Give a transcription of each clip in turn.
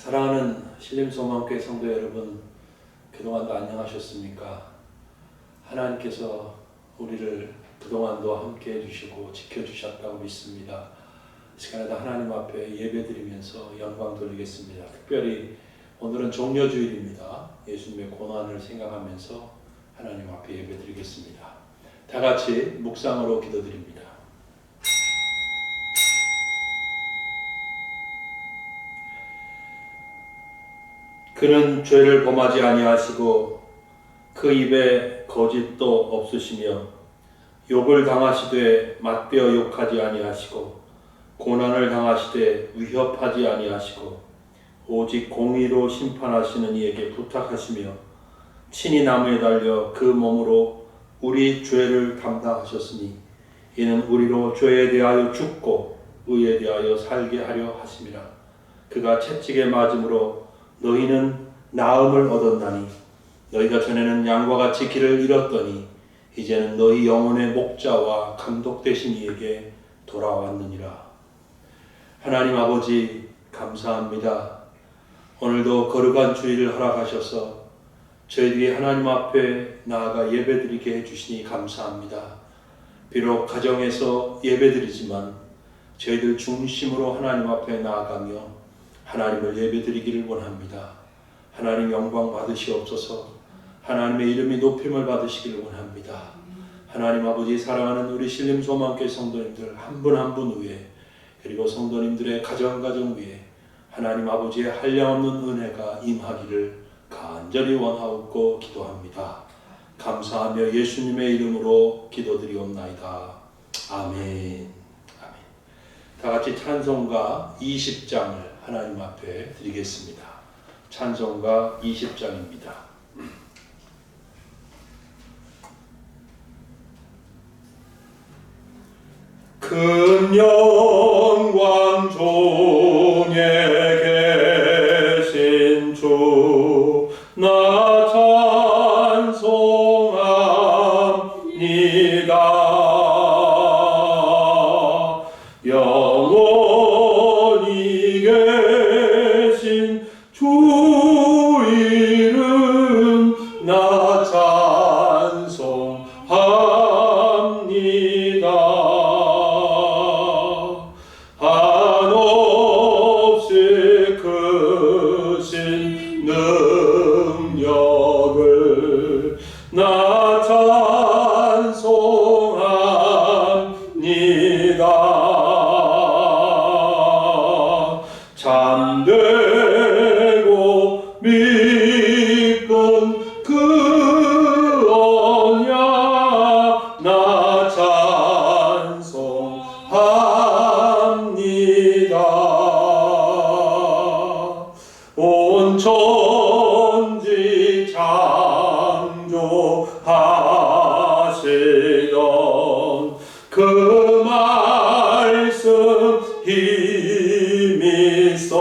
사랑하는 신림소망교회 성도 여러분, 그동안도 안녕하셨습니까? 하나님께서 우리를 그동안도 함께 해주시고 지켜주셨다고 믿습니다. 이 시간에도 하나님 앞에 예배드리면서 영광 돌리겠습니다. 특별히 오늘은 종려주일입니다. 예수님의 고난을 생각하면서 하나님 앞에 예배드리겠습니다. 다 같이 묵상으로 기도드립니다. 그는 죄를 범하지 아니하시고 그 입에 거짓도 없으시며 욕을 당하시되 맞대어 욕하지 아니하시고 고난을 당하시되 위협하지 아니하시고 오직 공의로 심판하시는 이에게 부탁하시며 친히 나무에 달려 그 몸으로 우리 죄를 담당하셨으니 이는 우리로 죄에 대하여 죽고 의에 대하여 살게 하려 하심이라. 그가 채찍에 맞음으로 너희는 나음을 얻었나니 너희가 전에는 양과 같이 길을 잃었더니 이제는 너희 영혼의 목자와 감독 되신 이에게 돌아왔느니라. 하나님 아버지 감사합니다. 오늘도 거룩한 주일을 허락하셔서 저희들이 하나님 앞에 나아가 예배드리게 해주시니 감사합니다. 비록 가정에서 예배드리지만 저희들 중심으로 하나님 앞에 나아가며 하나님을 예배드리기를 원합니다. 하나님 영광 받으시옵소서. 하나님의 이름이 높임을 받으시기를 원합니다. 하나님 아버지, 사랑하는 우리 신림소망교회 성도님들 한 분 한 분 위에, 그리고 성도님들의 가정 위에 하나님 아버지의 한량없는 은혜가 임하기를 간절히 원하옵고 기도합니다. 감사하며 예수님의 이름으로 기도드리옵나이다. 아멘. 다 같이 찬송가 20장을 하나님 앞에 드리겠습니다. 찬송가 20장입니다. 큰 영광 중에 계신 주 나 찬송합니다. 영원히 계신 주 이름 나 찬송합니다. 한없이 크신 능력을 나 찬송합니다. 참되고 믿건 그 언약 나 찬송합니다. 온 천지 창조하시던 그 말씀 힘이 있어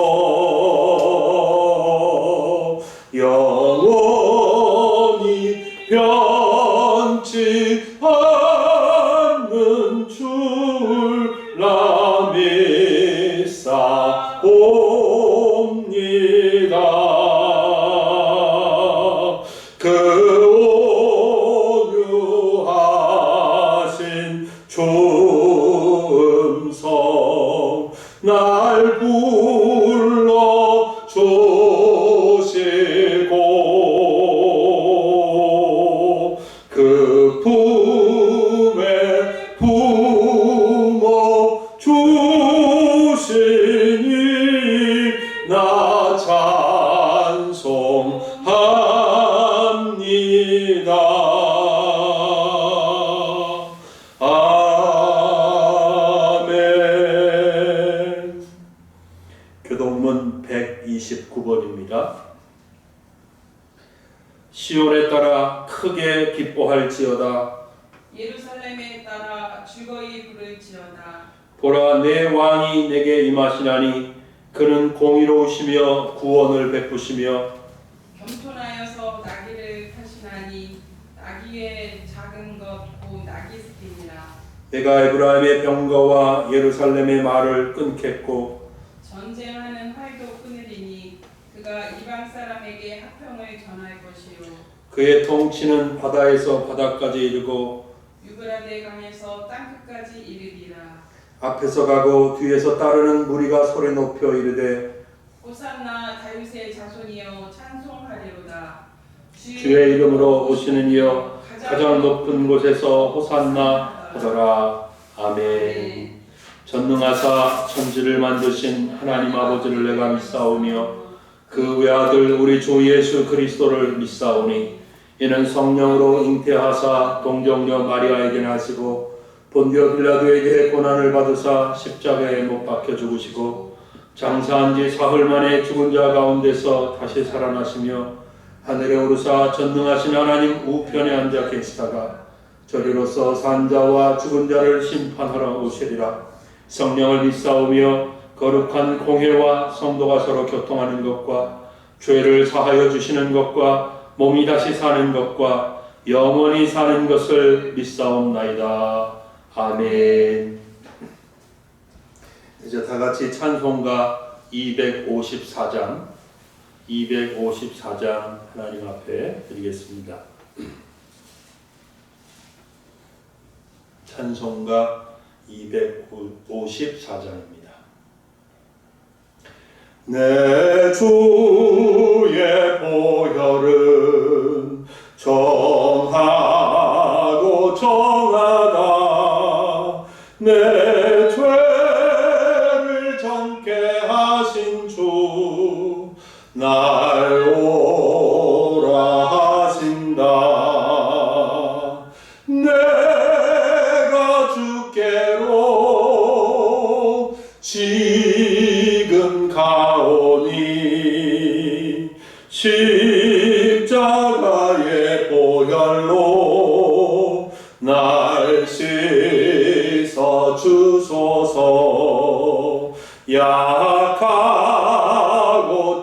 영원히 변치 않는 줄라 믿사옵니다. 그 온유하신 주 음성 날 불러 주시고 그 품에 품어 주시니 나 찬송합니다. 아멘. 교동문 129번입니다. 시온에 따라 크게 기뻐할지어다. 예루살렘에 따라 즐거이 부를지어다. 보라, 내 왕이 내게 임하시나니 그는 공의로우시며 구원을 베푸시며 겸손하여서 나귀를 타시나니 나귀의 작은 것 곧 나귀 새끼니라. 내가 에브라임의 병거와 예루살렘의 말을 끊겠고 전쟁하는 활도 끊으리니 그가 이방 사람에게 화평을 전할 것이요 그의 통치는 바다에서 바다까지 이르고 유브라데 강에서 땅끝까지 이르리라. 앞에서 가고 뒤에서 따르는 무리가 소리 높여 이르되 호산나 다윗의 자손이여 찬송하리로다. 주의 이름으로 오시는 이여 가장 높은 곳에서 호산나 하더라. 아멘. 전능하사 천지를 만드신 하나님 아버지를 내가 믿사오며 그 외아들 우리 주 예수 그리스도를 믿사오니 이는 성령으로 잉태하사 동정녀 마리아에게 나시고 본디오 빌라도에게 고난을 받으사 십자가에 못 박혀 죽으시고 장사한 지 사흘 만에 죽은 자 가운데서 다시 살아나시며 하늘에 오르사 전능하신 하나님 우편에 앉아 계시다가 저리로서 산자와 죽은 자를 심판하러 오시리라. 성령을 믿사오며 거룩한 공회와 성도가 서로 교통하는 것과 죄를 사하여 주시는 것과 몸이 다시 사는 것과 영원히 사는 것을 믿사옵나이다. 아멘. 이제 다 같이 찬송가 254장 하나님 앞에 드리겠습니다. 찬송가 254장입니다. 내 주의 보혈은 정하고 정하다. 내 죄를 정케 하신 주 날 오라 하신다. 내가 주께로 지금 가오니 십자가의 보혈로 날 씻어 주소서. 약하고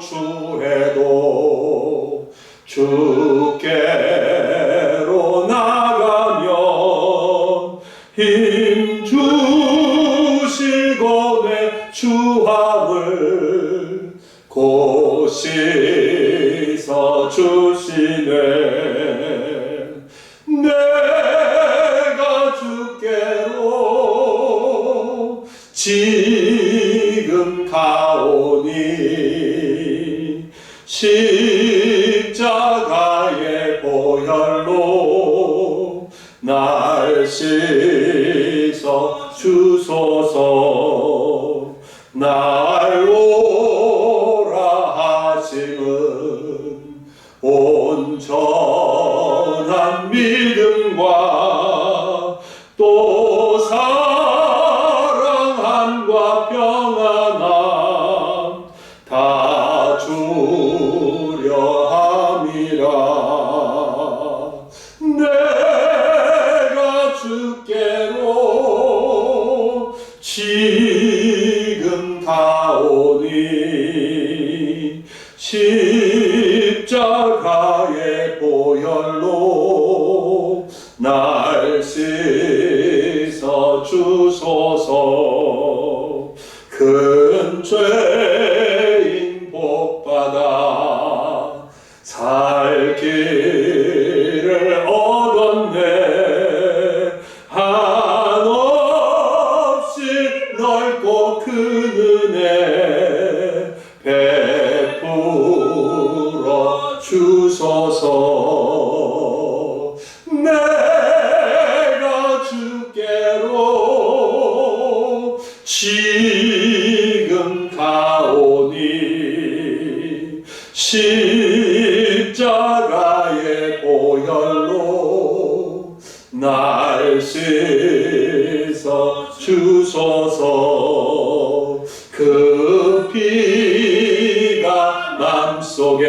추해도 주께로 나가면 힘 주시고 내 주함을 곧 씻어 주시네. 내가 주께로 지금 가오니 십자가의 보혈로 날 씻어 주소서. 날 오라 하심은 온전한 믿음과 또 사랑함과 평안함 다 주려 함이라. 내가 주께로 지금 가오니 십자가의 보혈로 날 씻어 주소서. 큰 죄인 복받아 살 길을 얻었네. 한없이 넓고 큰 은혜 베풀어 주소서. 내가 주께로 지금 가오니 십자가의 보혈로 날 씻어 주소서. 그 피가 맘속에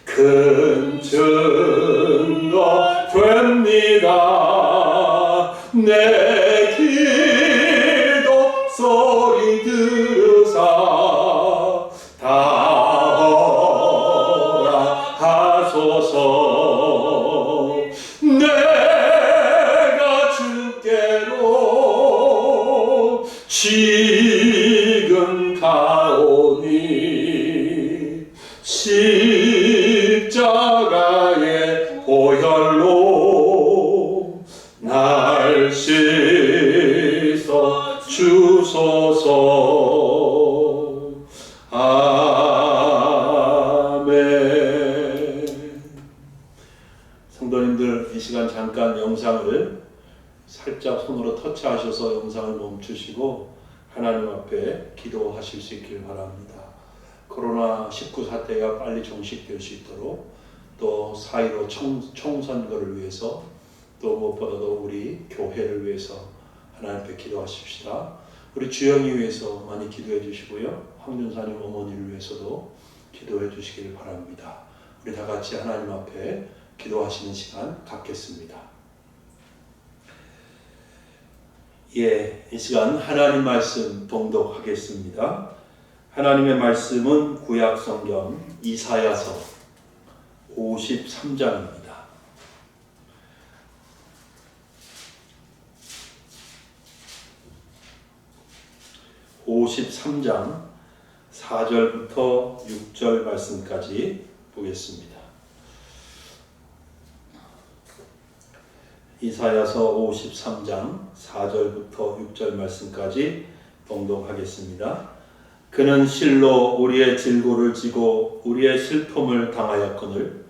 큰 증거 됩니다. 내 기도 소리 들으사 다 허락하소서. 내가 주께로 지금 가오니 동영상을 멈추시고 하나님 앞에 기도하실 수 있길 바랍니다. 코로나19 사태가 빨리 종식될 수 있도록 또 4.15 총선거를 위해서 또 무엇보다도 우리 교회를 위해서 하나님 앞에 기도하십시다. 우리 주영이 위해서 많이 기도해 주시고요. 황준사님 어머니를 위해서도 기도해 주시길 바랍니다. 우리 다 같이 하나님 앞에 기도하시는 시간 갖겠습니다. 이 시간 하나님 말씀 봉독하겠습니다. 하나님의 말씀은 구약 성경 이사야서 53장입니다. (53장) 4절부터 6절 말씀까지 보겠습니다. 이사야서 53장 4절부터 6절 말씀까지 봉독하겠습니다. 그는 실로 우리의 질고를 지고 우리의 슬픔을 당하였거늘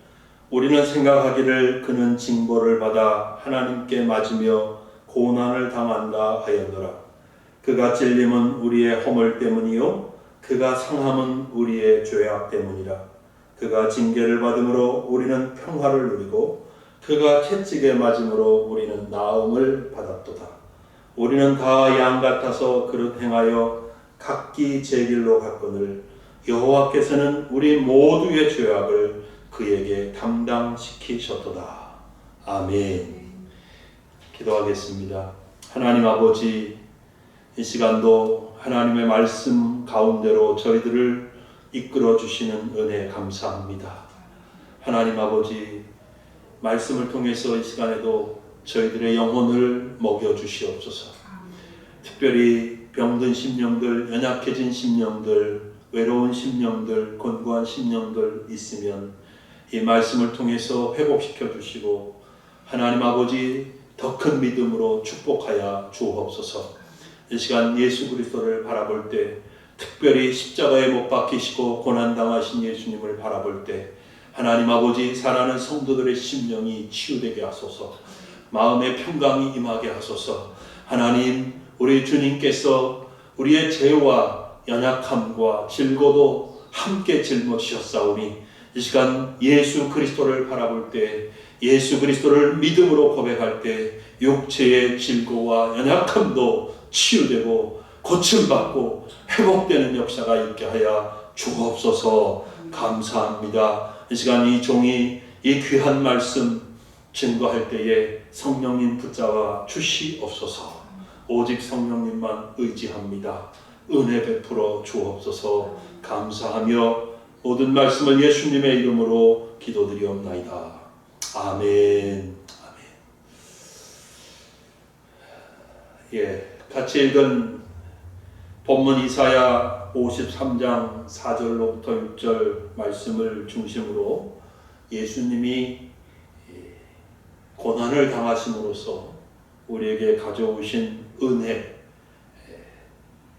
우리는 생각하기를 그는 징벌을 받아 하나님께 맞으며 고난을 당한다 하였노라. 그가 찔림은 우리의 허물 때문이요 그가 상함은 우리의 죄악 때문이라. 그가 징계를 받음으로 우리는 평화를 누리고 그가 채찍에 맞음으로 우리는 나음을 받았도다. 우리는 다 양 같아서 그릇 행하여 각기 제 길로 갔거늘 여호와께서는 우리 모두의 죄악을 그에게 담당시키셨도다. 아멘. 기도하겠습니다. 하나님 아버지, 이 시간도 하나님의 말씀 가운데로 저희들을 이끌어 주시는 은혜 감사합니다. 하나님 아버지, 말씀을 통해서 이 시간에도 저희들의 영혼을 먹여 주시옵소서. 특별히 병든 심령들, 연약해진 심령들, 외로운 심령들, 곤고한 심령들 있으면 이 말씀을 통해서 회복시켜 주시고 하나님 아버지 더 큰 믿음으로 축복하여 주옵소서. 이 시간 예수 그리스도를 바라볼 때, 특별히 십자가에 못 박히시고 고난당하신 예수님을 바라볼 때 하나님 아버지 사랑하는 성도들의 심령이 치유되게 하소서. 마음의 평강이 임하게 하소서. 하나님, 우리 주님께서 우리의 죄와 연약함과 질고도 함께 짊어지셨사오니 이 시간 예수 그리스도를 바라볼 때, 예수 그리스도를 믿음으로 고백할 때 육체의 질고와 연약함도 치유되고 고침받고 회복되는 역사가 있게 하여 주옵소서. 감사합니다. 이 시간 이 종이 이 귀한 말씀 증거할 때에 성령님 붙잡아 주시옵소서. 오직 성령님만 의지합니다. 은혜 베풀어 주옵소서. 감사하며 모든 말씀을 예수님의 이름으로 기도드리옵나이다. 아멘. 아멘. 같이 읽은 본문 이사야 53장 4절로부터 6절 말씀을 중심으로 예수님이 고난을 당하심으로써 우리에게 가져오신 은혜,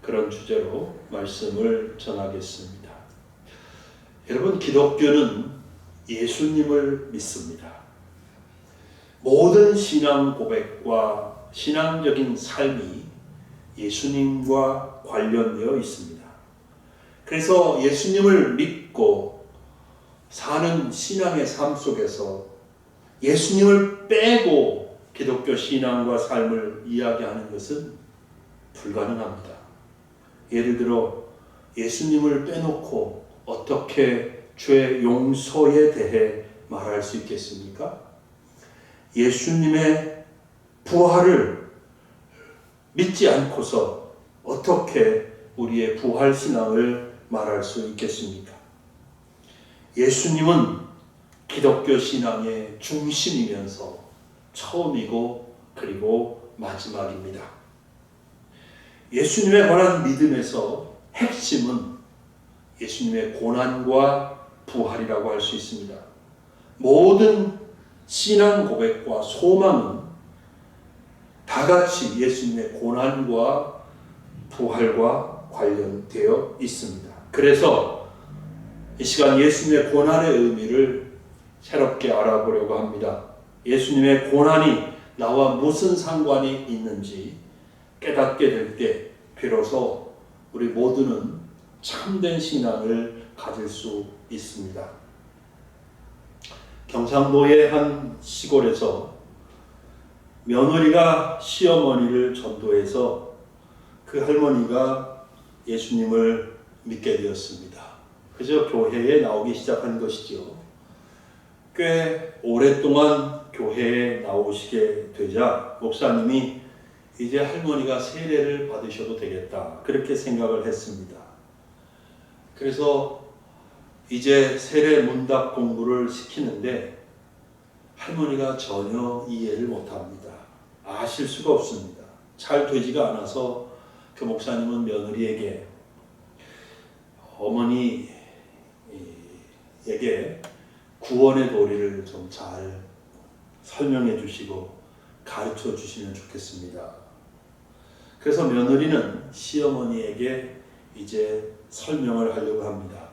그런 주제로 말씀을 전하겠습니다. 여러분, 기독교는 예수님을 믿습니다. 모든 신앙 고백과 신앙적인 삶이 예수님과 관련되어 있습니다. 그래서 예수님을 믿고 사는 신앙의 삶 속에서 예수님을 빼고 기독교 신앙과 삶을 이야기하는 것은 불가능합니다. 예를 들어 예수님을 빼놓고 어떻게 죄 용서에 대해 말할 수 있겠습니까? 예수님의 부활을 믿지 않고서 어떻게 우리의 부활 신앙을 말할 수 있겠습니까? 예수님은 기독교 신앙의 중심이면서 처음이고 그리고 마지막입니다. 예수님에 관한 믿음에서 핵심은 예수님의 고난과 부활이라고 할 수 있습니다. 모든 신앙 고백과 소망은 다 같이 예수님의 고난과 부활과 관련되어 있습니다. 그래서 이 시간 예수님의 고난의 의미를 새롭게 알아보려고 합니다. 예수님의 고난이 나와 무슨 상관이 있는지 깨닫게 될 때 비로소 우리 모두는 참된 신앙을 가질 수 있습니다. 경상도의 한 시골에서 며느리가 시어머니를 전도해서 그 할머니가 예수님을 믿게 되었습니다. 그저 교회에 나오기 시작한 것이죠. 꽤 오랫동안 교회에 나오시게 되자 목사님이 이제 할머니가 세례를 받으셔도 되겠다, 그렇게 생각을 했습니다. 그래서 이제 세례 문답 공부를 시키는데 할머니가 전혀 이해를 못합니다. 아실 수가 없습니다. 잘 되지가 않아서 그 목사님은 며느리에게, 어머니에게 구원의 도리를 좀 잘 설명해 주시고 가르쳐 주시면 좋겠습니다. 그래서 며느리는 시어머니에게 이제 설명을 하려고 합니다.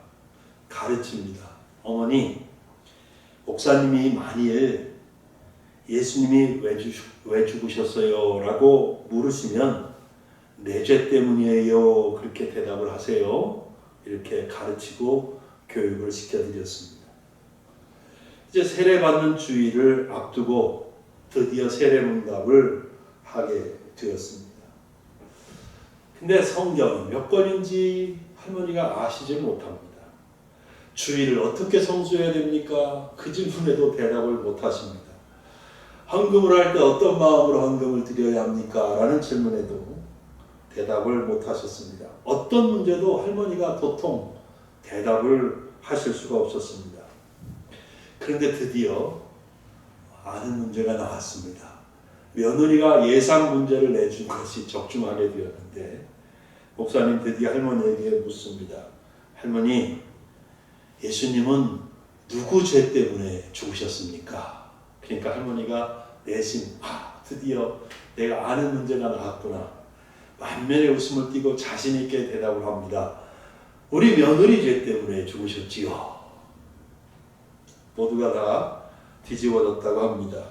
가르칩니다. 어머니, 목사님이 만일 예수님이 왜 죽으셨어요? 라고 물으시면 내 죄 때문이에요, 그렇게 대답을 하세요. 이렇게 가르치고 교육을 시켜드렸습니다. 이제 세례받는 주일을 앞두고 드디어 세례문답을 하게 되었습니다. 근데 성경이 몇 권인지 할머니가 아시지 못합니다. 주일을 어떻게 성수해야 됩니까? 그 질문에도 대답을 못하십니다. 헌금을 할 때 어떤 마음으로 헌금을 드려야 합니까? 라는 질문에도 대답을 못하셨습니다. 어떤 문제도 할머니가 도통 대답을 하실 수가 없었습니다. 그런데 드디어 아는 문제가 나왔습니다. 며느리가 예상 문제를 내준 것이 적중하게 되었는데 목사님 드디어 할머니에게 묻습니다. 할머니, 예수님은 누구 죄 때문에 죽으셨습니까? 그러니까 할머니가 내심 드디어 내가 아는 문제가 나왔구나, 만면의 웃음을 띠고 자신 있게 대답을 합니다. 우리 며느리 죄 때문에 죽으셨지요. 모두가 다 뒤집어졌다고 합니다.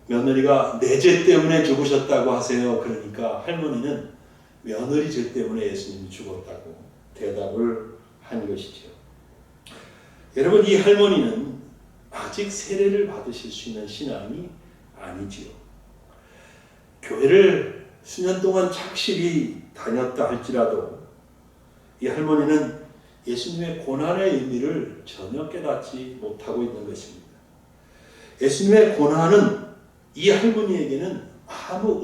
며느리가 내 죄 때문에 죽으셨다고 하세요. 그러니까 할머니는 며느리 죄 때문에 예수님이 죽었다고 대답을 한 것이죠. 여러분, 이 할머니는 아직 세례를 받으실 수 있는 신앙이 아니지요. 교회를 수년 동안 착실히 다녔다 할지라도 이 할머니는 예수님의 고난의 의미를 전혀 깨닫지 못하고 있는 것입니다. 예수님의 고난은 이 할머니에게는 아무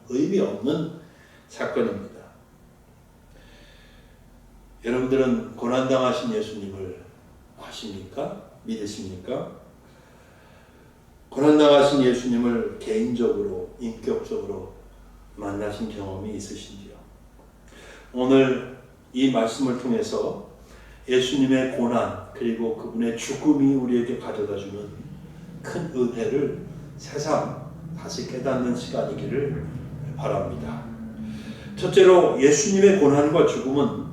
의미 없는 사건입니다. 여러분들은 고난당하신 예수님을 아십니까? 믿으십니까? 고난당하신 예수님을 개인적으로, 인격적으로 만나신 경험이 있으신지요? 오늘 이 말씀을 통해서 예수님의 고난 그리고 그분의 죽음이 우리에게 가져다주는 큰 은혜를 새삼 다시 깨닫는 시간이기를 바랍니다. 첫째로 예수님의 고난과 죽음은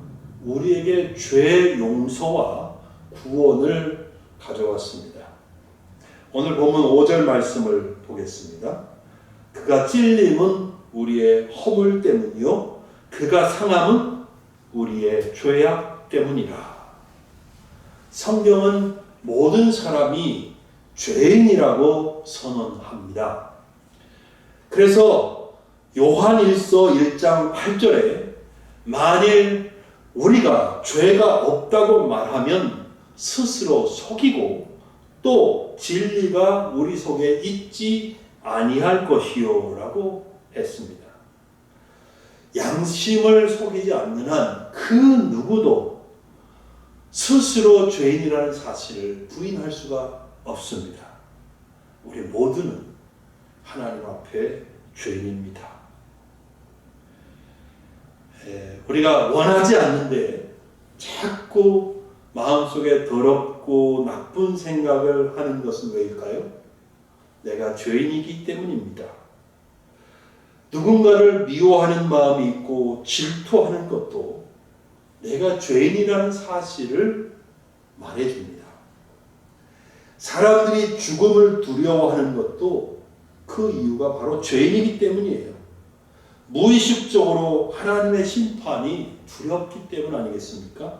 우리에게 죄 용서와 구원을 가져왔습니다. 오늘 본문 5절 말씀을 보겠습니다. 그가 찔림은 우리의 허물 때문이요 그가 상함은 우리의 죄악 때문이라. 성경은 모든 사람이 죄인이라고 선언합니다. 그래서 요한일서 1장 8절에 만일 우리가 죄가 없다고 말하면 스스로 속이고 또 진리가 우리 속에 있지 아니할 것이요 라고 했습니다. 양심을 속이지 않는 한 그 누구도 스스로 죄인이라는 사실을 부인할 수가 없습니다. 우리 모두는 하나님 앞에 죄인입니다. 우리가 원하지 않는데 자꾸 마음속에 더럽고 나쁜 생각을 하는 것은 왜일까요? 내가 죄인이기 때문입니다. 누군가를 미워하는 마음이 있고 질투하는 것도 내가 죄인이라는 사실을 말해줍니다. 사람들이 죽음을 두려워하는 것도 그 이유가 바로 죄인이기 때문이에요. 무의식적으로 하나님의 심판이 두렵기 때문 아니겠습니까?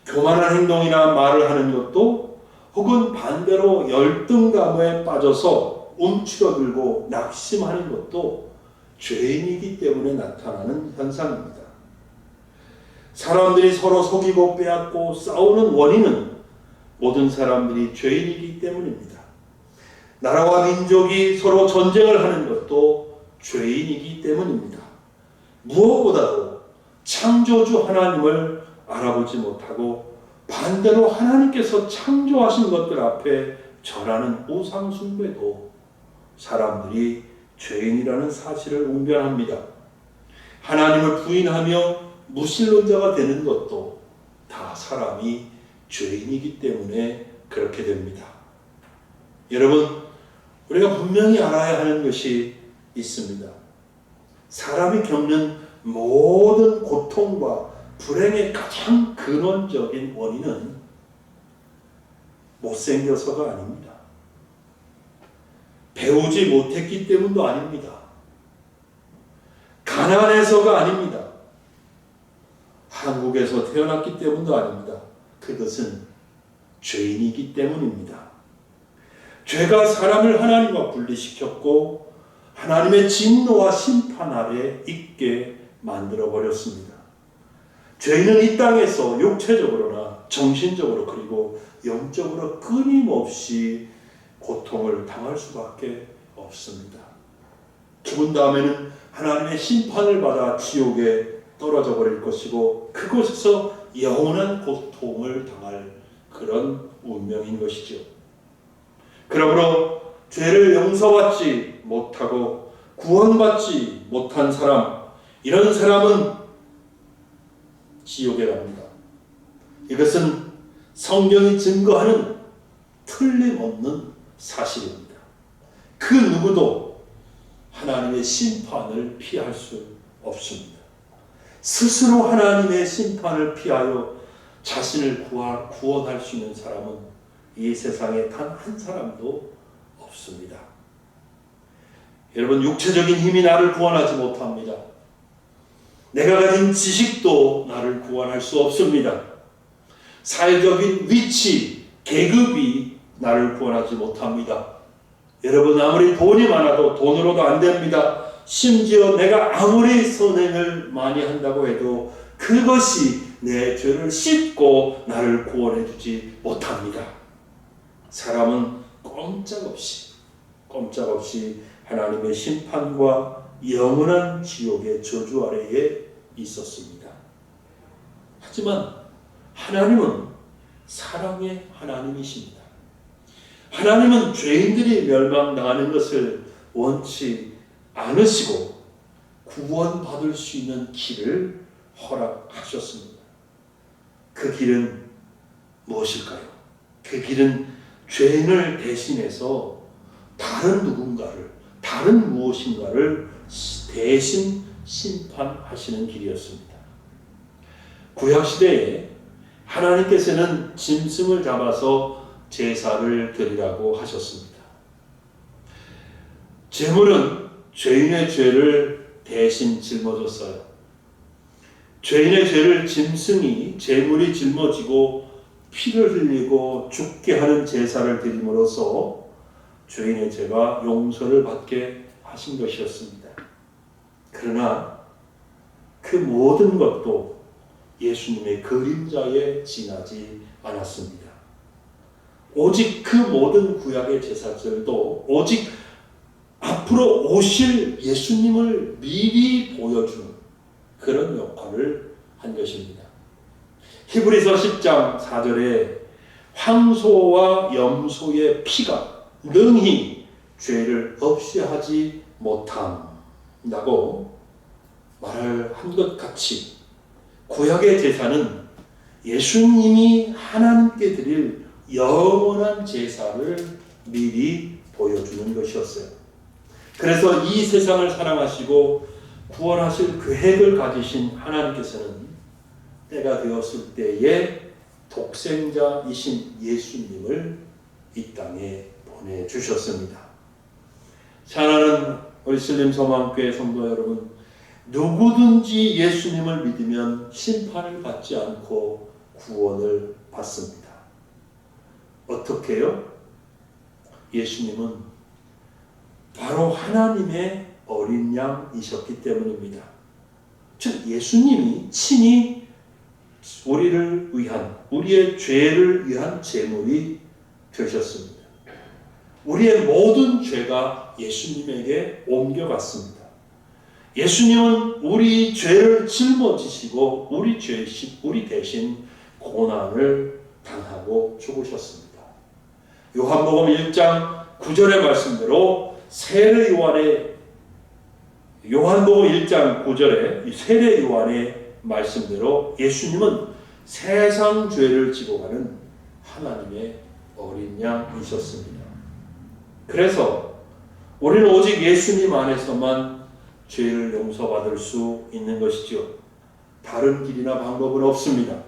교만한 행동이나 말을 하는 것도 혹은 반대로 열등감에 빠져서 움츠러들고 낙심하는 것도 죄인이기 때문에 나타나는 현상입니다. 사람들이 서로 속이고 빼앗고 싸우는 원인은 모든 사람들이 죄인이기 때문입니다. 나라와 민족이 서로 전쟁을 하는 것도 죄인이기 때문입니다. 무엇보다도 창조주 하나님을 알아보지 못하고 반대로 하나님께서 창조하신 것들 앞에 절하는 우상 숭배도 사람들이 죄인이라는 사실을 웅변합니다. 하나님을 부인하며 무신론자가 되는 것도 다 사람이 죄인이기 때문에 그렇게 됩니다. 여러분, 우리가 분명히 알아야 하는 것이 있습니다. 사람이 겪는 모든 고통과 불행의 가장 근원적인 원인은 못생겨서가 아닙니다. 배우지 못했기 때문도 아닙니다. 가난해서가 아닙니다. 한국에서 태어났기 때문도 아닙니다. 그것은 죄인이기 때문입니다. 죄가 사람을 하나님과 분리시켰고 하나님의 진노와 심판 아래 있게 만들어버렸습니다. 죄인은 이 땅에서 육체적으로나 정신적으로 그리고 영적으로 끊임없이 고통을 당할 수밖에 없습니다. 죽은 다음에는 하나님의 심판을 받아 지옥에 떨어져 버릴 것이고 그곳에서 영원한 고통을 당할 그런 운명인 것이죠. 그러므로 죄를 용서받지 못하고 구원받지 못한 사람, 이런 사람은 지옥에 갑니다. 이것은 성경이 증거하는 틀림없는 사실입니다. 그 누구도 하나님의 심판을 피할 수 없습니다. 스스로 하나님의 심판을 피하여 자신을 구원할 수 있는 사람은 이 세상에 단 한 사람도 없습니다. 여러분, 육체적인 힘이 나를 구원하지 못합니다. 내가 가진 지식도 나를 구원할 수 없습니다. 사회적인 위치, 계급이 나를 구원하지 못합니다. 여러분, 아무리 돈이 많아도 돈으로도 안 됩니다. 심지어 내가 아무리 선행을 많이 한다고 해도 그것이 내 죄를 씻고 나를 구원해 주지 못합니다. 사람은 꼼짝없이 하나님의 심판과 영원한 지옥의 저주 아래에 있었습니다. 하지만 하나님은 사랑의 하나님이십니다. 하나님은 죄인들이 멸망당하는 것을 원치 않으시고 구원받을 수 있는 길을 허락하셨습니다. 그 길은 무엇일까요? 그 길은 죄인을 대신해서 다른 누군가를, 다른 무엇인가를 대신 심판하시는 길이었습니다. 구약시대에 하나님께서는 짐승을 잡아서 제사를 드리라고 하셨습니다. 제물은 죄인의 죄를 대신 짊어졌어요. 죄인의 죄를 짐승이, 제물이 짊어지고 피를 흘리고 죽게 하는 제사를 드림으로써 죄인의 죄가 용서를 받게 하신 것이었습니다. 그러나 그 모든 것도 예수님의 그림자에 지나지 않았습니다. 오직 그 모든 구약의 제사들도 오직 앞으로 오실 예수님을 미리 보여주는 그런 역할을 한 것입니다. 히브리서 10장 4절에 황소와 염소의 피가 능히 죄를 없이 하지 못한다고 말을 한 것 같이 구약의 제사는 예수님이 하나님께 드릴 영원한 제사를 미리 보여주는 것이었어요. 그래서 이 세상을 사랑하시고 구원하실 계획을 가지신 하나님께서는 때가 되었을 때에 독생자이신 예수님을 이 땅에 보내주셨습니다. 사랑하는 우리 신림 소망교회 성도 여러분, 누구든지 예수님을 믿으면 심판을 받지 않고 구원을 받습니다. 어떻게요? 예수님은 바로 하나님의 어린 양이셨기 때문입니다. 즉 예수님이 친히 우리를 위한, 우리의 죄를 위한 제물이 되셨습니다. 우리의 모든 죄가 예수님에게 옮겨갔습니다. 예수님은 우리 죄를 짊어지시고 우리 대신 고난을 당하고 죽으셨습니다. 요한복음 1장 9절의 말씀대로 요한복음 1장 9절에 세례 요한의 말씀대로 예수님은 세상 죄를 지고 가는 하나님의 어린 양이셨습니다. 그래서 우리는 오직 예수님 안에서만 죄를 용서받을 수 있는 것이죠. 다른 길이나 방법은 없습니다.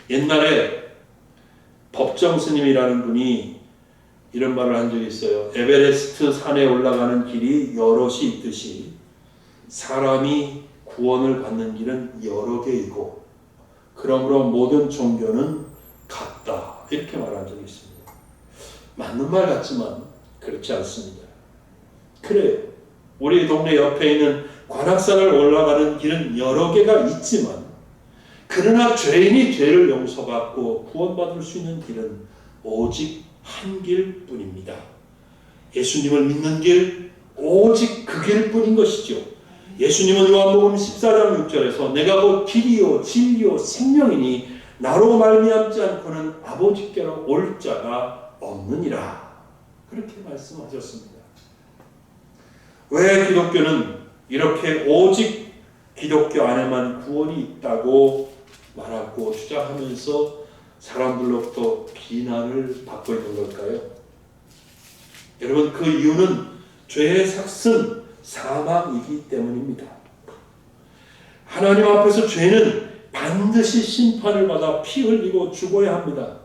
옛날에 법정 스님이라는 분이 이런 말을 한 적이 있어요. 에베레스트 산에 올라가는 길이 여럿이 있듯이 사람이 구원을 받는 길은 여러 개이고 그러므로 모든 종교는 같다. 이렇게 말한 적이 있습니다. 맞는 말 같지만 그렇지 않습니다. 그래요. 우리 동네 옆에 있는 관악산을 올라가는 길은 여러 개가 있지만 그러나 죄인이 죄를 용서받고 구원받을 수 있는 길은 오직 한 길뿐입니다. 예수님을 믿는 길, 오직 그 길뿐인 것이죠. 예수님은 요한복음 14장 6절에서 내가 곧 길이요 진리요 생명이니 나로 말미암지 않고는 아버지께로 올 자가 없느니라. 그렇게 말씀하셨습니다. 왜 기독교는 이렇게 오직 기독교 안에만 구원이 있다고 말하고 주장하면서 사람들로부터 비난을 받고 있는 걸까요? 여러분, 그 이유는 죄의 삭은 사망이기 때문입니다. 하나님 앞에서 죄는 반드시 심판을 받아 피 흘리고 죽어야 합니다.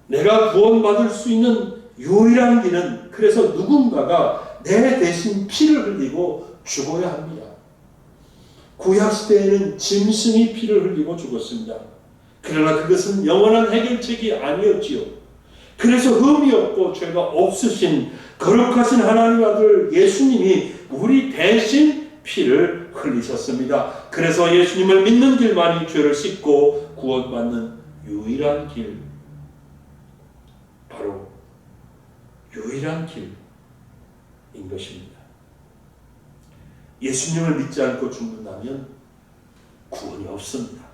내가 구원받을 수 있는 유일한 길은 그래서 누군가가 내 대신 피를 흘리고 죽어야 합니다. 구약시대에는 짐승이 피를 흘리고 죽었습니다. 그러나 그것은 영원한 해결책이 아니었지요. 그래서 흠이 없고 죄가 없으신 거룩하신 하나님 아들 예수님이 우리 대신 피를 흘리셨습니다. 그래서 예수님을 믿는 길만이 죄를 씻고 구원받는 유일한 길, 바로 유일한 길인 것입니다. 예수님을 믿지 않고 죽는다면 구원이 없습니다.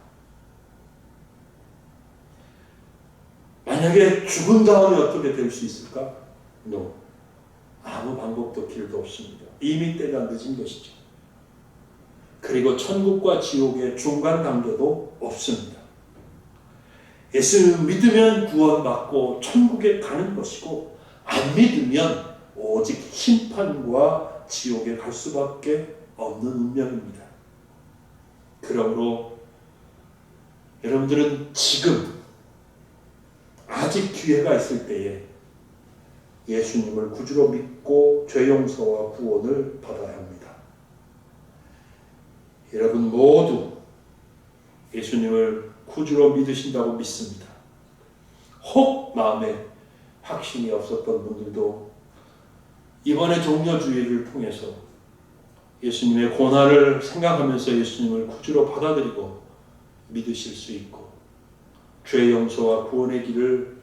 만약에 죽은 다음에 어떻게 될 수 있을까? No. 아무 방법도 길도 없습니다. 이미 때가 늦은 것이죠. 그리고 천국과 지옥의 중간 단계도 없습니다. 예수님을 믿으면 구원받고 천국에 가는 것이고 안 믿으면 오직 심판과 지옥에 갈 수밖에 없는 운명입니다. 그러므로 여러분들은 지금 아직 기회가 있을 때에 예수님을 구주로 믿고 죄 용서와 구원을 받아야 합니다. 여러분 모두 예수님을 구주로 믿으신다고 믿습니다. 혹 마음에 확신이 없었던 분들도 이번에 종려주의를 통해서 예수님의 고난을 생각하면서 예수님을 구주로 받아들이고 믿으실 수 있고 죄 용서와 구원의 길을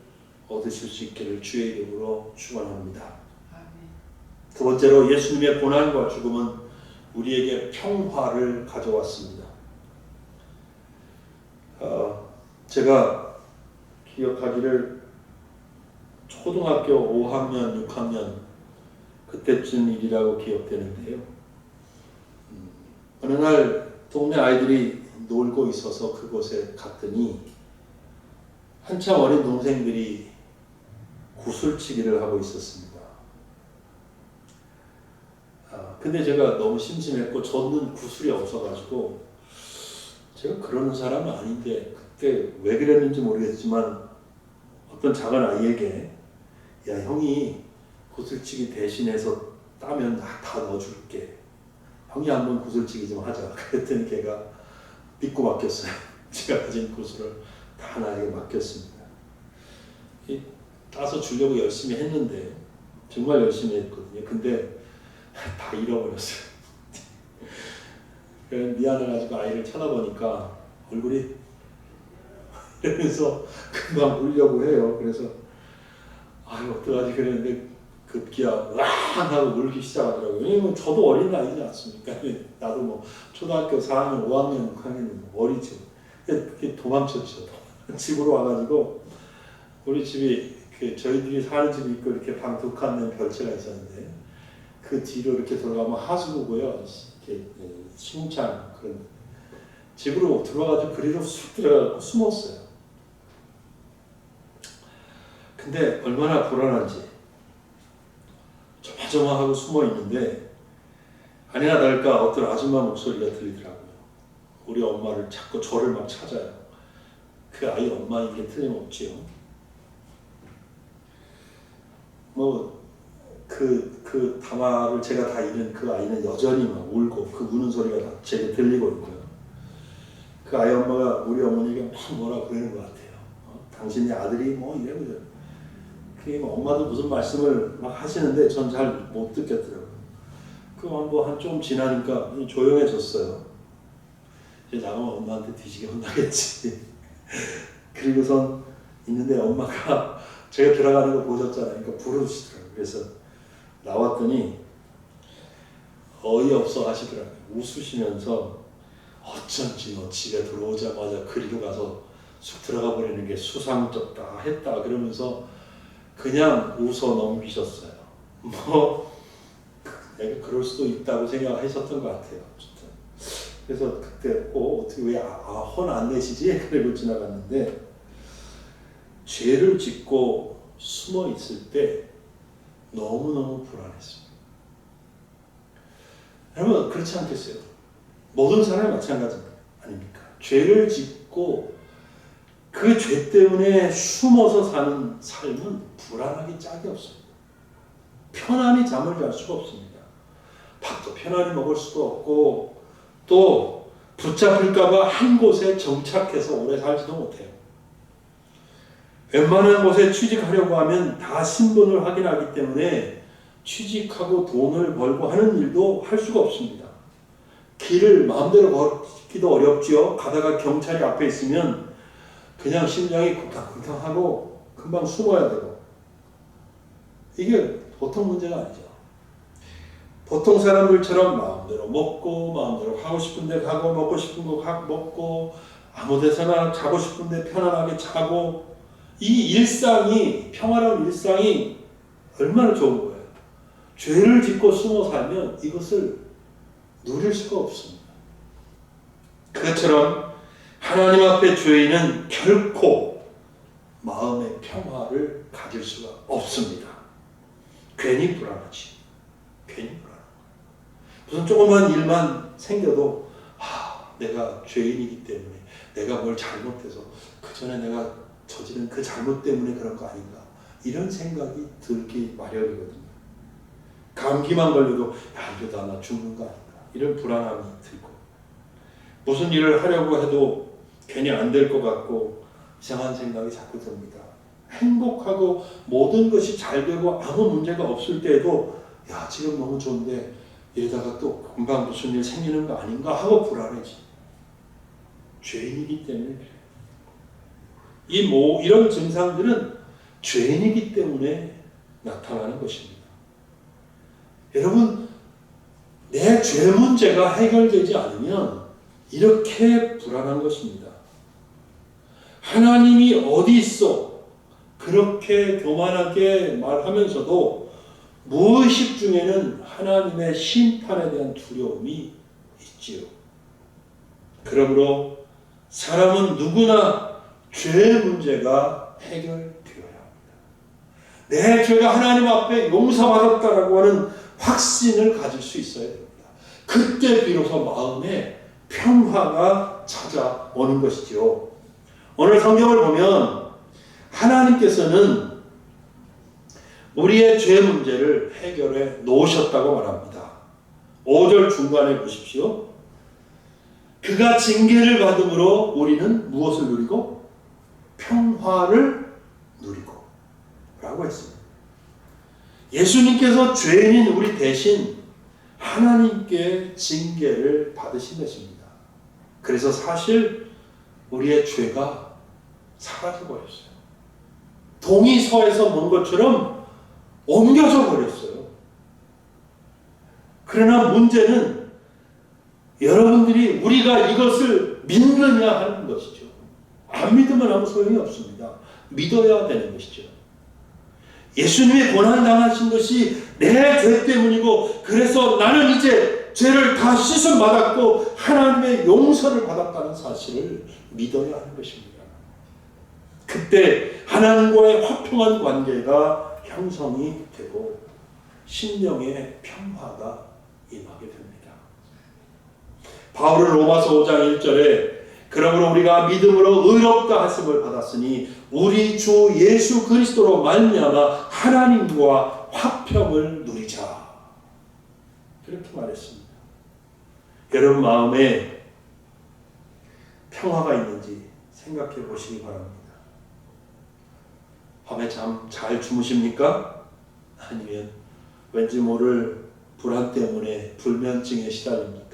얻으실 수 있기를 주의 이름으로 축원합니다. 두 번째로 예수님의 고난과 죽음은 우리에게 평화를 가져왔습니다. 제가 기억하기를 초등학교 5학년, 6학년 그때쯤 일이라고 기억되는데요. 어느 날 동네 아이들이 놀고 있어서 그곳에 갔더니 한참 어린 동생들이 구슬치기를 하고 있었습니다. 근데 제가 너무 심심했고 저는 구슬이 없어가지고 제가 그러는 사람은 아닌데 그때 왜 그랬는지 모르겠지만 어떤 작은 아이에게 야 형이 구슬치기 대신해서 따면 다 넣어줄게 형이 한번 구슬치기 좀 하자. 그랬더니 걔가 믿고 맡겼어요. 제가 가진 구슬을 다 나에게 맡겼습니다. 따서 주려고 열심히 했는데 정말 열심히 했거든요. 근데 다 잃어버렸어요. 미안해가지고 아이를 쳐다보니까 얼굴이 이러면서 금방 울려고 해요. 그래서 아유 어떡하지 그랬는데 급기야 왕 하고 울기 시작하더라고요. 왜냐면 저도 어린 나이지 않습니까? 나도 뭐 초등학교 4학년, 5학년, 6학년 어리죠. 그게 도망쳤죠. 집으로 와가지고 우리 집이 저희들이 사는 집이 있고 이렇게 방 두 칸 낸 별채가 있었는데 그 뒤로 이렇게 돌아가면 하수구고요. 이렇게 시궁창 그런 집으로 들어와가지고 그리로 쑥 들어가고 숨었어요. 근데 얼마나 불안한지 조마조마하고 숨어 있는데 아니나 다를까 어떤 아줌마 목소리가 들리더라고요. 우리 엄마를 자꾸 저를 막 찾아요. 그 아이 엄마인 게 틀림없지요. 그 담화를 제가 다 잃은 그 아이는 여전히 막 울고 그 우는 소리가 다 제게 들리고 있고요. 그 아이 엄마가 우리 어머니에게 막 뭐라 그러는 것 같아요. 당신의 아들이 뭐 이래고 저래. 그게 뭐 엄마도 무슨 말씀을 막 하시는데 전 잘 못 듣겠더라고요. 한 좀 지나니까 조용해졌어요. 이제 나가면 엄마한테 뒤지게 혼나겠지. 그리고선 있는데 엄마가 제가 들어가는 거 보셨잖아요. 그러니까 부르시더라고요. 그래서 나왔더니 어이없어 하시더라고요. 웃으시면서 어쩐지 너 집에 들어오자마자 그리로 가서 쑥 들어가 버리는 게 수상쩍다 했다 그러면서 그냥 웃어 넘기셨어요. 내가 그럴 수도 있다고 생각하셨던 것 같아요. 그래서 그때 어떻게 왜 혼 안 내시지? 그리고 지나갔는데 죄를 짓고 숨어 있을 때 너무너무 불안했습니다. 여러분 그렇지 않겠어요? 모든 사람이 마찬가지 아닙니까? 죄를 짓고 그 죄 때문에 숨어서 사는 삶은 불안하기 짝이 없습니다. 편안히 잠을 잘 수가 없습니다. 밥도 편안히 먹을 수도 없고 또 붙잡힐까봐 한 곳에 정착해서 오래 살지도 못해요. 웬만한 곳에 취직하려고 하면 다 신분을 확인하기 때문에 취직하고 돈을 벌고 하는 일도 할 수가 없습니다. 길을 마음대로 걷기도 어렵죠. 가다가 경찰이 앞에 있으면 그냥 심장이 쿵탕쿵탕하고 금방 숨어야 되고 이게 보통 문제가 아니죠. 보통 사람들처럼 마음대로 먹고 마음대로 가고 싶은 데 가고 먹고 싶은 거 먹고 아무 데서나 자고 싶은 데 편안하게 자고 이 일상이 평화로운 일상이 얼마나 좋은 거예요. 죄를 짓고 숨어 살면 이것을 누릴 수가 없습니다. 그것처럼 하나님 앞에 죄인은 결코 마음의 평화를 가질 수가 없습니다. 괜히 불안하지. 괜히 불안하고 무슨 조그만 일만 생겨도 내가 죄인이기 때문에 내가 뭘 잘못해서 그 전에 내가 저지른 그 잘못 때문에 그런 거 아닌가 이런 생각이 들기 마련이거든요. 감기만 걸려도 이러다 나 죽는 거 아닌가 이런 불안함이 들고 무슨 일을 하려고 해도 괜히 안 될 것 같고 이상한 생각이 자꾸 듭니다. 행복하고 모든 것이 잘 되고 아무 문제가 없을 때에도 지금 너무 좋은데 이러다가 또 금방 무슨 일 생기는 거 아닌가 하고 불안해지. 죄인이기 때문에 그래요. 이런 증상들은 죄인이기 때문에 나타나는 것입니다. 여러분, 내 죄 문제가 해결되지 않으면 이렇게 불안한 것입니다. 하나님이 어디 있어? 그렇게 교만하게 말하면서도 무의식 중에는 하나님의 심판에 대한 두려움이 있지요. 그러므로 사람은 누구나 죄 문제가 해결되어야 합니다. 내 죄가 하나님 앞에 용서받았다라고 하는 확신을 가질 수 있어야 됩니다. 그때 비로소 마음에 평화가 찾아오는 것이죠. 오늘 성경을 보면 하나님께서는 우리의 죄 문제를 해결해 놓으셨다고 말합니다. 5절 중간에 보십시오. 그가 징계를 받음으로 우리는 무엇을 누리고? 평화를 누리고 라고 했습니다. 예수님께서 죄인인 우리 대신 하나님께 징계를 받으신 것입니다. 그래서 사실 우리의 죄가 사라져 버렸어요. 동이 서에서 먼 것처럼 옮겨져 버렸어요. 그러나 문제는 여러분들이 우리가 이것을 믿느냐 하는 것이죠. 안 믿으면 아무 소용이 없습니다. 믿어야 되는 것이죠. 예수님이 고난당하신 것이 내 죄 때문이고, 그래서 나는 이제 죄를 다 씻음 받았고 하나님의 용서를 받았다는 사실을 믿어야 하는 것입니다. 그때 하나님과의 화평한 관계가 형성이 되고 심령의 평화가 임하게 됩니다. 바울은 로마서 5장 1절에 그러므로 우리가 믿음으로 의롭다 하심을 받았으니 우리 주 예수 그리스도로 말미암아 하나님과 화평을 누리자, 그렇게 말했습니다. 여러분 마음에 평화가 있는지 생각해 보시기 바랍니다. 밤에 잠 잘 주무십니까? 아니면 왠지 모를 불안 때문에 불면증에 시달립니까?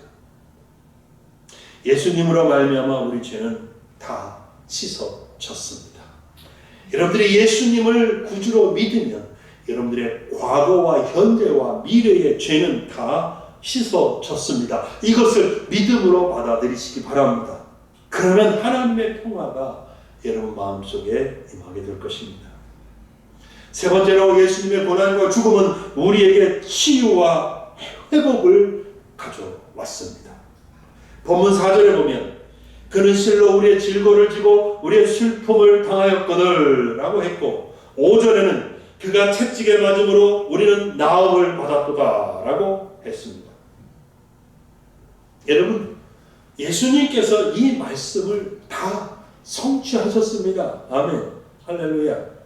예수님으로 말미암아 우리 죄는 다 씻어졌습니다. 여러분들이 예수님을 구주로 믿으면 여러분들의 과거와 현재와 미래의 죄는 다 씻어졌습니다. 이것을 믿음으로 받아들이시기 바랍니다. 그러면 하나님의 평화가 여러분 마음속에 임하게 될 것입니다. 세 번째로 예수님의 고난과 죽음은 우리에게 치유와 회복을 가져왔습니다. 본문 4절에 보면 그는 실로 우리의 질고를 지고 우리의 슬픔을 당하였거늘 라고 했고, 5절에는 그가 채찍에 맞음으로 우리는 나음을 받았도다 라고 했습니다. 여러분, 예수님께서 이 말씀을 다 성취하셨습니다. 아멘. 할렐루야.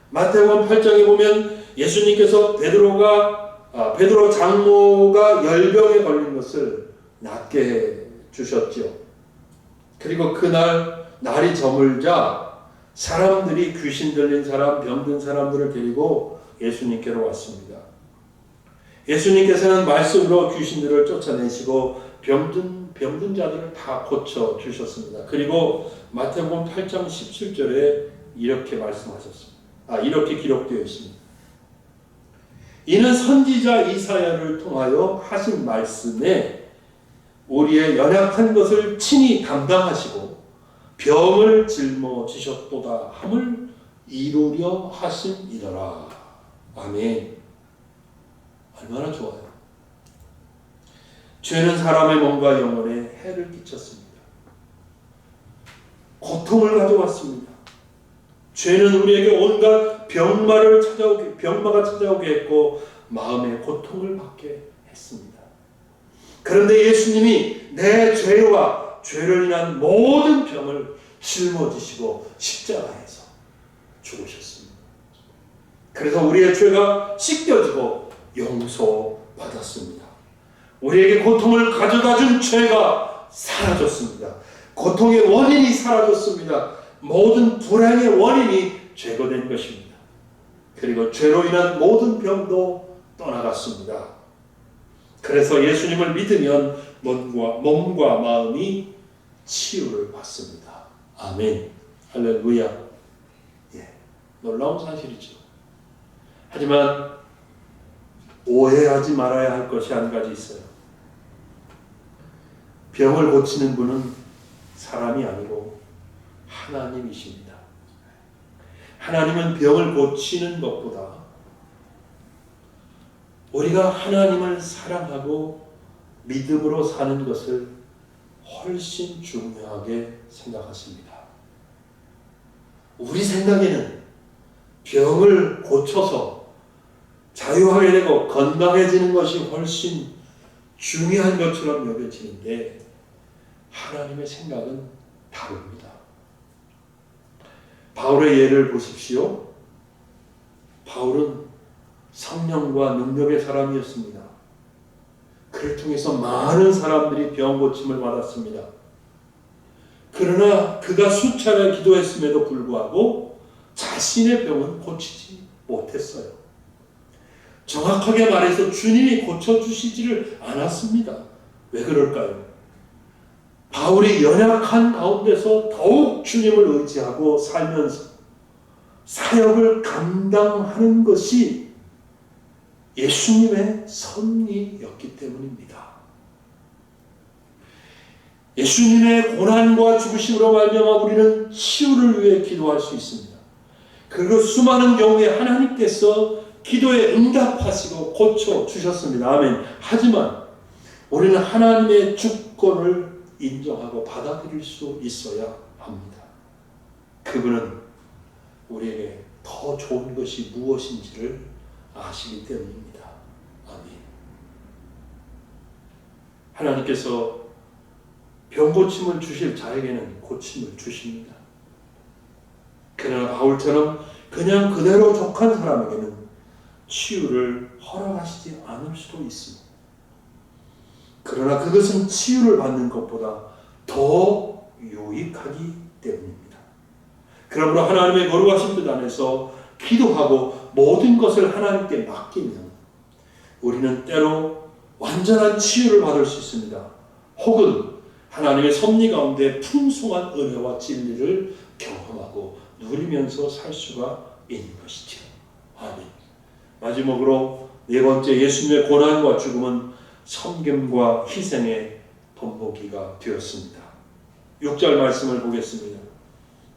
마태복음 8장에 보면 예수님께서 베드로 장모가 열병에 걸린 것을 낫게 해 주셨죠. 그리고 그날 날이 저물자 사람들이 귀신 들린 사람, 병든 사람들을 데리고 예수님께로 왔습니다. 예수님께서는 말씀으로 귀신들을 쫓아내시고 병든 자들을 다 고쳐 주셨습니다. 그리고 마태복음 8장 17절에 이렇게 말씀하셨습니다. 이렇게 기록되어 있습니다. 이는 선지자 이사야를 통하여 하신 말씀에 우리의 연약한 것을 친히 담당하시고 병을 짊어지셨도다 함을 이루려 하심이더라. 아멘. 얼마나 좋아요. 죄는 사람의 몸과 영혼에 해를 끼쳤습니다. 고통을 가져왔습니다. 죄는 우리에게 온갖 병마가 찾아오게 했고 마음의 고통을 받게 했습니다. 그런데 예수님이 내 죄와 죄를 인한 모든 병을 짊어지시고 십자가에서 죽으셨습니다. 그래서 우리의 죄가 씻겨지고 용서받았습니다. 우리에게 고통을 가져다 준 죄가 사라졌습니다. 고통의 원인이 사라졌습니다. 모든 불행의 원인이 제거된 것입니다. 그리고 죄로 인한 모든 병도 떠나갔습니다. 그래서 예수님을 믿으면 몸과 마음이 치유를 받습니다. 아멘. 할렐루야. 놀라운 사실이죠. 하지만 오해하지 말아야 할 것이 한 가지 있어요. 병을 고치는 분은 사람이 아니고 하나님이십니다. 하나님은 병을 고치는 것보다 우리가 하나님을 사랑하고 믿음으로 사는 것을 훨씬 중요하게 생각하십니다. 우리 생각에는 병을 고쳐서 자유하게 되고 건강해지는 것이 훨씬 중요한 것처럼 여겨지는데 하나님의 생각은 다릅니다. 바울의 예를 보십시오. 바울은 성령과 능력의 사람이었습니다. 그를 통해서 많은 사람들이 병 고침을 받았습니다. 그러나 그가 수차례 기도했음에도 불구하고 자신의 병은 고치지 못했어요. 정확하게 말해서 주님이 고쳐주시지를 않았습니다. 왜 그럴까요? 바울이 연약한 가운데서 더욱 주님을 의지하고 살면서 사역을 감당하는 것이 예수님의 섭리였기 때문입니다. 예수님의 고난과 죽으심으로 말미암아 우리는 치유를 위해 기도할 수 있습니다. 그리고 수많은 경우에 하나님께서 기도에 응답하시고 고쳐주셨습니다. 아멘. 하지만 우리는 하나님의 주권을 인정하고 받아들일 수 있어야 합니다. 그분은 우리에게 더 좋은 것이 무엇인지를 아시기 때문입니다. 아멘. 하나님께서 병고침을 주실 자에게는 고침을 주십니다. 그러나 바울처럼 그냥 그대로 족한 사람에게는 치유를 허락하시지 않을 수도 있습니다. 그러나 그것은 치유를 받는 것보다 더 유익하기 때문입니다. 그러므로 하나님의 거룩하신 뜻 안에서 기도하고 모든 것을 하나님께 맡기면 우리는 때로 완전한 치유를 받을 수 있습니다. 혹은 하나님의 섭리 가운데 풍성한 은혜와 진리를 경험하고 누리면서 살 수가 있는 것이죠. 아멘. 마지막으로 네 번째, 예수님의 고난과 죽음은 섬김과 희생의 본보기가 되었습니다. 6절 말씀을 보겠습니다.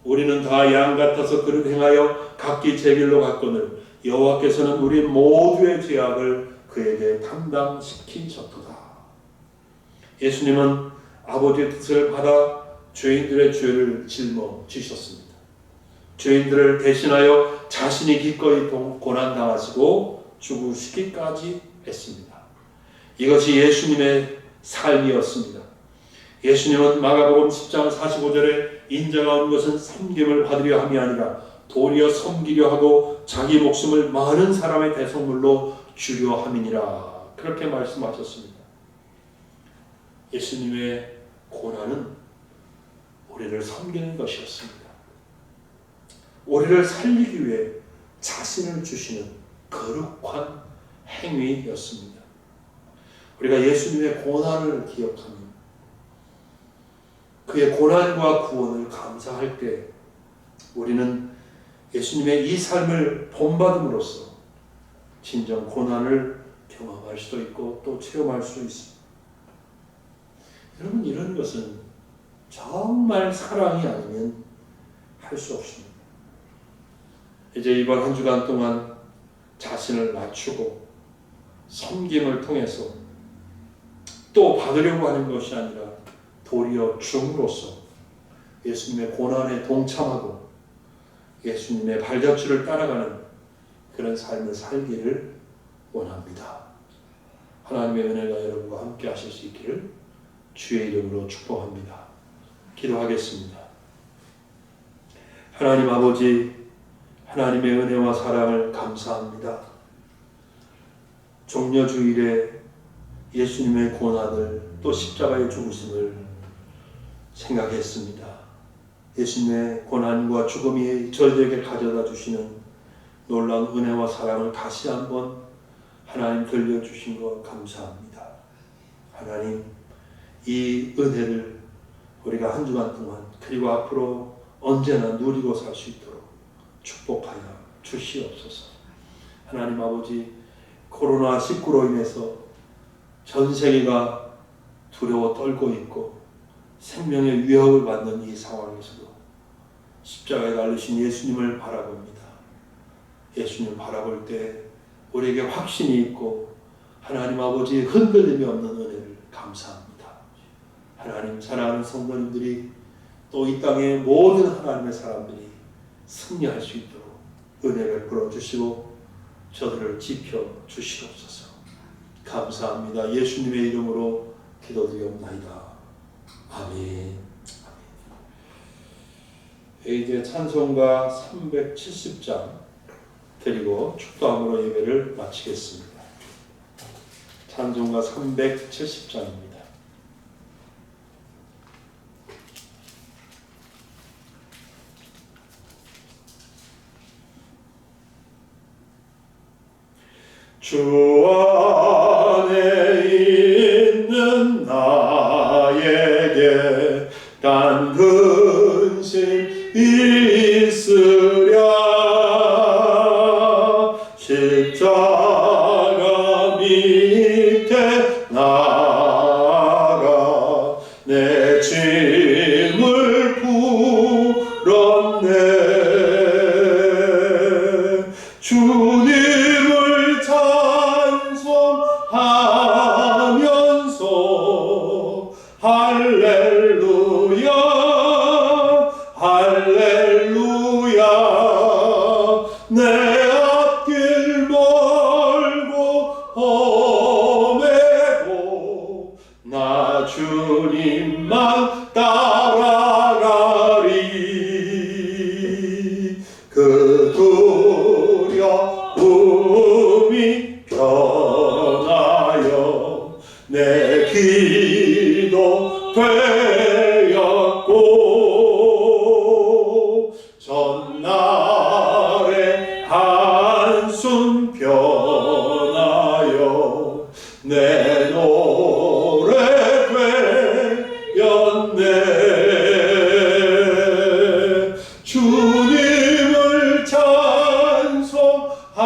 우리는 다 양 같아서 그릇 행하여 각기 제 길로 갔거늘 여호와께서는 우리 모두의 죄악을 그에게 담당시키셨도다. 예수님은 아버지의 뜻을 받아 죄인들의 죄를 짊어지셨습니다. 죄인들을 대신하여 자신이 기꺼이 고난당하시고 죽으시기까지 했습니다. 이것이 예수님의 삶이었습니다. 예수님은 마가복음 10장 45절에 인자가 온 것은 섬김을 받으려 함이 아니라 도리어 섬기려 하고 자기 목숨을 많은 사람의 대속물로 주려 함이니라. 그렇게 말씀하셨습니다. 예수님의 고난은 우리를 섬기는 것이었습니다. 우리를 살리기 위해 자신을 주시는 거룩한 행위였습니다. 우리가 예수님의 고난을 기억하며 그의 고난과 구원을 감사할 때 우리는 예수님의 이 삶을 본받음으로써 진정 고난을 경험할 수도 있고 또 체험할 수 있습니다. 여러분, 이런 것은 정말 사랑이 아니면 할 수 없습니다. 이제 이번 한 주간 동안 자신을 낮추고 섬김을 통해서 또 받으려고 하는 것이 아니라 도리어 줌으로써 예수님의 고난에 동참하고 예수님의 발자취를 따라가는 그런 삶을 살기를 원합니다. 하나님의 은혜가 여러분과 함께 하실 수 있기를 주의 이름으로 축복합니다. 기도하겠습니다. 하나님 아버지, 하나님의 은혜와 사랑을 감사합니다. 종려주일에 예수님의 고난을 또 십자가의 죽으심을 생각했습니다. 예수님의 고난과 죽음이 저희에게 가져다 주시는 놀라운 은혜와 사랑을 다시 한번 하나님 들려주신 것 감사합니다. 하나님, 이 은혜를 우리가 한 주간 동안 그리고 앞으로 언제나 누리고 살 수 있도록 축복하여 주시옵소서. 하나님 아버지, 코로나19로 인해서 전 세계가 두려워 떨고 있고 생명의 위협을 받는 이 상황에서도 십자가에 달리신 예수님을 바라봅니다. 예수님 바라볼 때 우리에게 확신이 있고 하나님 아버지 흔들림이 없는 은혜를 감사합니다. 하나님, 사랑하는 성도님들이 또 이 땅의 모든 하나님의 사람들이 승리할 수 있도록 은혜를 베풀어 주시고 저들을 지켜 주시옵소서. 감사합니다. 예수님의 이름으로 기도드리옵나이다. 아멘. 이제 찬송가 370장 드리고 축도함으로 예배를 마치겠습니다. 찬송가 370장입니다. 주 안에 있는 나에게 단 근심 있으랴. 십자가 밑에 나아가 내 짐을 풀었네. 주님을 찬송하면서 할렐루야 할렐루야. 내 앞길 멀고 험해도 나 주님만 따라가리. 그 두려움이 변하여 내 기도 되었고 전날에 한숨 변하여 내 노래 되었네. 주님을 찬송하면서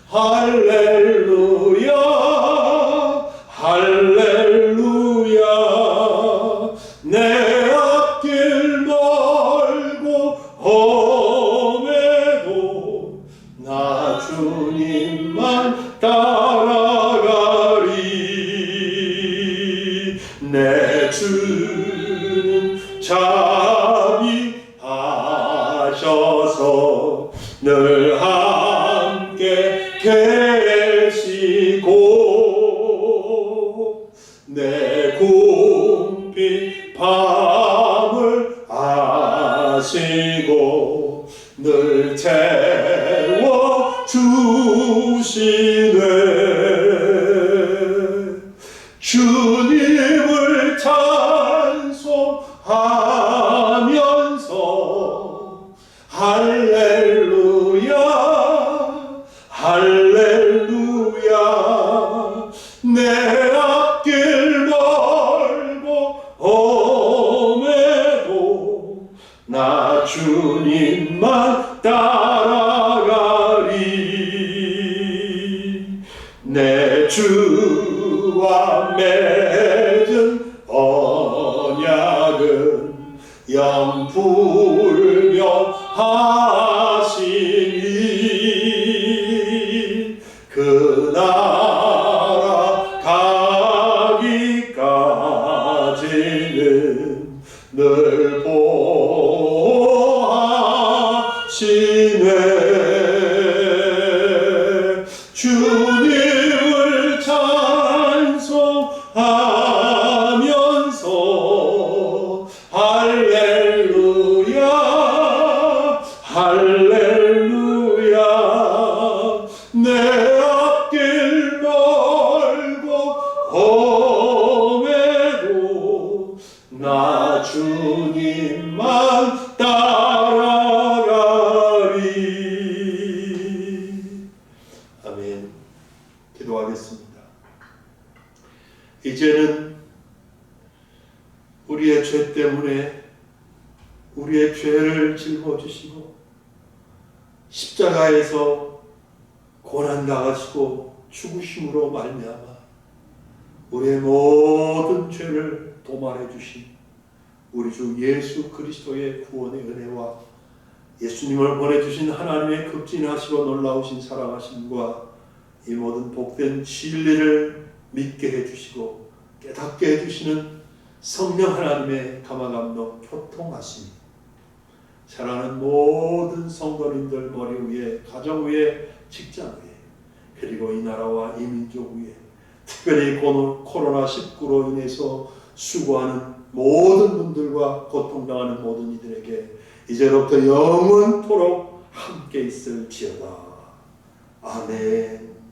할렐루야 할렐루야. 내 앞길 멀고 험해도 나 주님만 따라가리. 내 주는 자비하셔서 늘 함께 계시고 내 궁핍 밤을 아시고 늘 채워 주시네. 주님을 찬송하면서 할렐루야 할렐루야. 내 앞길 멀고 험해도 나 주님만 따라가리. 내 주와 맺은 언약은 영불변하시니 그 나라 가기까지는 늘 보호하시네. 주님을 찬송하면서 할렐루야 할렐루야. 내 앞길 멀고 험해도 나 주님만 따라가리. 아멘. 기도하겠습니다. 이제는 우리의 죄 때문에 우리의 죄를 짊어지시고 십자가에서 고난당하시고 죽으심으로 말미암아 우리의 모든 죄를 도말해 주신 우리 주 예수 그리스도의 구원의 은혜와 예수님을 보내주신 하나님의 극진하시고 놀라우신 사랑하심과 이 모든 복된 진리를 믿게 해주시고 깨닫게 해주시는 성령 하나님의 감화감동 교통하심, 사랑하는 모든 성도님들 머리 위에, 가정 위에, 직장 위에, 그리고 이 나라와 이 민족 위에, 특별히 코로나19로 인해서 수고하는 모든 분들과 고통당하는 모든 이들에게 이제로부터 영원토록 함께 있을지어다. 아멘.